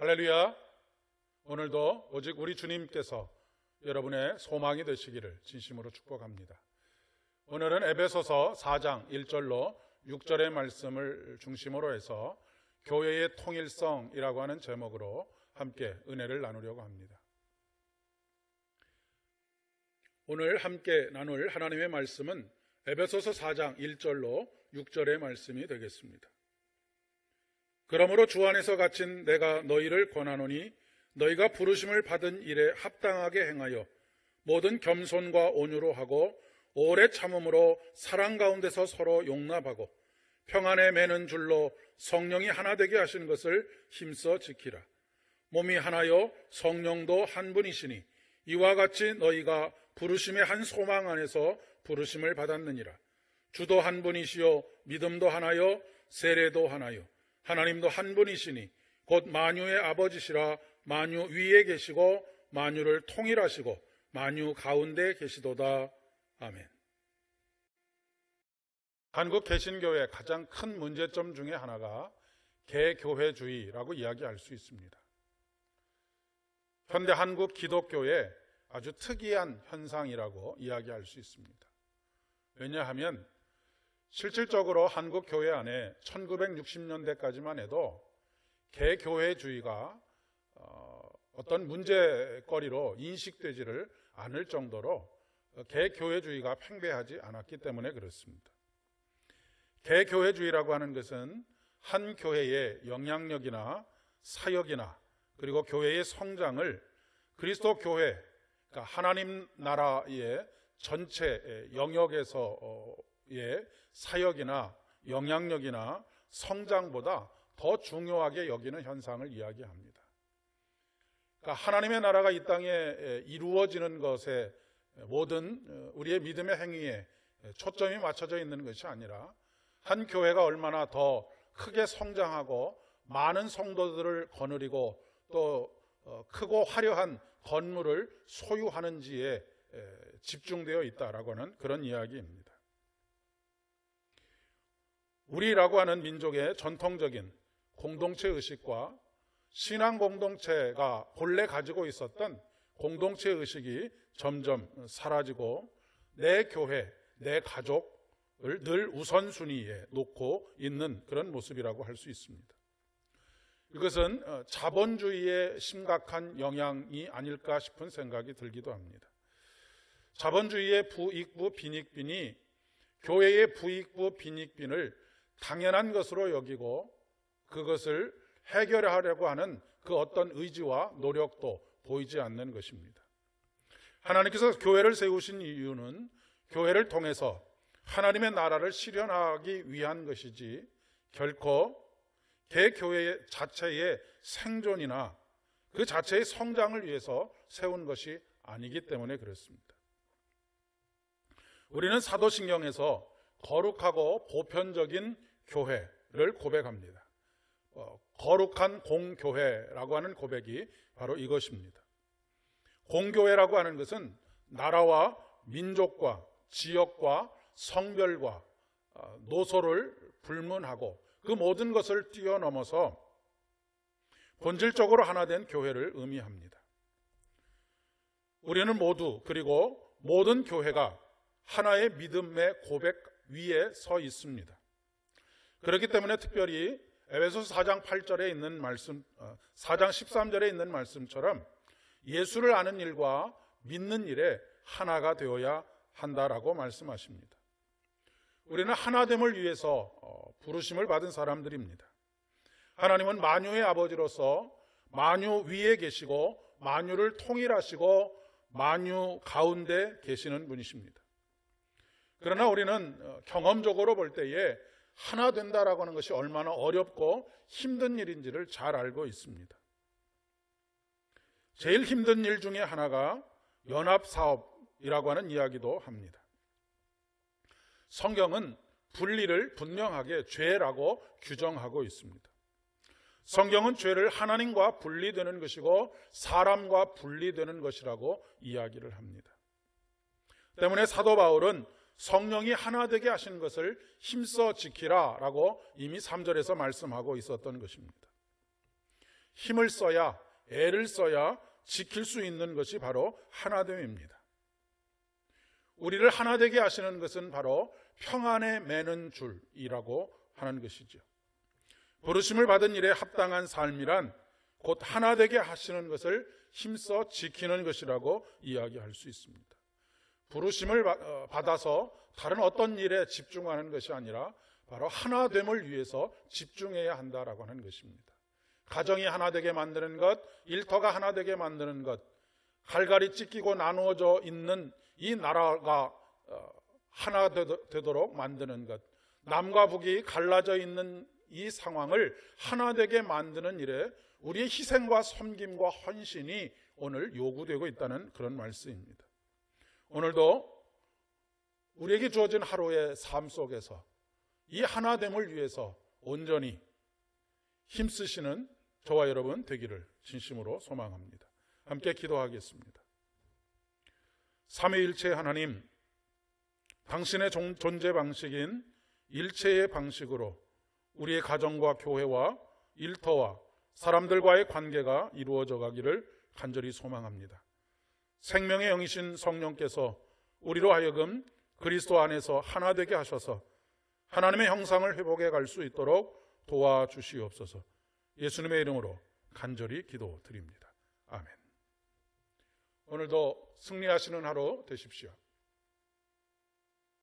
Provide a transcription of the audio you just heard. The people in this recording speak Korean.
할렐루야. 오늘도 오직 우리 주님께서 여러분의 소망이 되시기를 진심으로 축복합니다. 오늘은 에베소서 4장 1절로 6절의 말씀을 중심으로 해서 교회의 통일성이라고 하는 제목으로 함께 은혜를 나누려고 합니다. 오늘 함께 나눌 하나님의 말씀은 에베소서 4장 1절로 6절의 말씀이 되겠습니다. 그러므로 주 안에서 갇힌 내가 너희를 권하노니 너희가 부르심을 받은 일에 합당하게 행하여 모든 겸손과 온유로 하고 오래 참음으로 사랑 가운데서 서로 용납하고 평안에 매는 줄로 성령이 하나 되게 하신 것을 힘써 지키라. 몸이 하나요 성령도 한 분이시니 이와 같이 너희가 부르심의 한 소망 안에서 부르심을 받았느니라. 주도 한 분이시요 믿음도 하나요 세례도 하나요 하나님도 한 분이시니 곧 만유의 아버지시라. 만유 위에 계시고 만유를 통일하시고 만유 가운데 계시도다. 아멘. 한국 개신교회의 가장 큰 문제점 중에 하나가 개교회주의라고 이야기할 수 있습니다. 현대 한국 기독교의 아주 특이한 현상이라고 이야기할 수 있습니다. 왜냐하면 실질적으로 한국 교회 안에 1960년대까지만 해도 개교회주의가 어떤 문제거리로 인식되지를 않을 정도로 개교회주의가 팽배하지 않았기 때문에 그렇습니다. 개교회주의라고 하는 것은 한 교회의 영향력이나 사역이나 그리고 교회의 성장을 그리스도 교회, 그러니까 하나님 나라의 전체 영역에서의 사역이나 영향력이나 성장보다 더 중요하게 여기는 현상을 이야기합니다. 그러니까 하나님의 나라가 이 땅에 이루어지는 것에 모든 우리의 믿음의 행위에 초점이 맞춰져 있는 것이 아니라 한 교회가 얼마나 더 크게 성장하고 많은 성도들을 거느리고 또 크고 화려한 건물을 소유하는지에 집중되어 있다라고 하는 그런 이야기입니다. 우리라고 하는 민족의 전통적인 공동체 의식과 신앙 공동체가 본래 가지고 있었던 공동체 의식이 점점 사라지고 내 교회, 내 가족을 늘 우선순위에 놓고 있는 그런 모습이라고 할 수 있습니다. 이것은 자본주의의 심각한 영향이 아닐까 싶은 생각이 들기도 합니다. 자본주의의 부익부 빈익빈이 교회의 부익부 빈익빈을 당연한 것으로 여기고 그것을 해결하려고 하는 그 어떤 의지와 노력도 보이지 않는 것입니다. 하나님께서 교회를 세우신 이유는 교회를 통해서 하나님의 나라를 실현하기 위한 것이지 결코 개교회 자체의 생존이나 그 자체의 성장을 위해서 세운 것이 아니기 때문에 그렇습니다. 우리는 사도신경에서 거룩하고 보편적인 교회를 고백합니다. 거룩한 공교회라고 하는 고백이 바로 이것입니다. 공교회라고 하는 것은 나라와 민족과 지역과 성별과 노소를 불문하고 그 모든 것을 뛰어넘어서 본질적으로 하나 된 교회를 의미합니다. 우리는 모두 그리고 모든 교회가 하나의 믿음의 고백 위에 서 있습니다. 그렇기 때문에 특별히 에베소서 4장 8절에 있는 말씀, 4장 13절에 있는 말씀처럼 예수를 아는 일과 믿는 일에 하나가 되어야 한다라고 말씀하십니다. 우리는 하나됨을 위해서 부르심을 받은 사람들입니다. 하나님은 만유의 아버지로서 만유 위에 계시고 만유를 통일하시고 만유 가운데 계시는 분이십니다. 그러나 우리는 경험적으로 볼 때에 하나 된다라고 하는 것이 얼마나 어렵고 힘든 일인지를 잘 알고 있습니다. 제일 힘든 일 중에 하나가 연합사업이라고 하는 이야기도 합니다. 성경은 분리를 분명하게 죄라고 규정하고 있습니다. 성경은 죄를 하나님과 분리되는 것이고 사람과 분리되는 것이라고 이야기를 합니다. 때문에 사도 바울은 성령이 하나 되게 하신 것을 힘써 지키라 라고 이미 3절에서 말씀하고 있었던 것입니다. 힘을 써야, 애를 써야 지킬 수 있는 것이 바로 하나됨입니다. 우리를 하나 되게 하시는 것은 바로 평안에 매는 줄이라고 하는 것이죠. 부르심을 받은 일에 합당한 삶이란 곧 하나 되게 하시는 것을 힘써 지키는 것이라고 이야기할 수 있습니다. 부르심을 받아서 다른 어떤 일에 집중하는 것이 아니라 바로 하나됨을 위해서 집중해야 한다라고 하는 것입니다. 가정이 하나 되게 만드는 것, 일터가 하나 되게 만드는 것, 갈갈이 찢기고 나누어져 있는 이 나라가 하나 되도록 만드는 것, 남과 북이 갈라져 있는 이 상황을 하나 되게 만드는 일에 우리의 희생과 섬김과 헌신이 오늘 요구되고 있다는 그런 말씀입니다. 오늘도 우리에게 주어진 하루의 삶 속에서 이 하나됨을 위해서 온전히 힘쓰시는 저와 여러분 되기를 진심으로 소망합니다. 함께 기도하겠습니다. 삼위일체 하나님, 당신의 존재 방식인 일체의 방식으로 우리의 가정과 교회와 일터와 사람들과의 관계가 이루어져 가기를 간절히 소망합니다. 생명의 영이신 성령께서 우리로 하여금 그리스도 안에서 하나 되게 하셔서 하나님의 형상을 회복해 갈 수 있도록 도와주시옵소서. 예수님의 이름으로 간절히 기도드립니다. 아멘. 오늘도 승리하시는 하루 되십시오.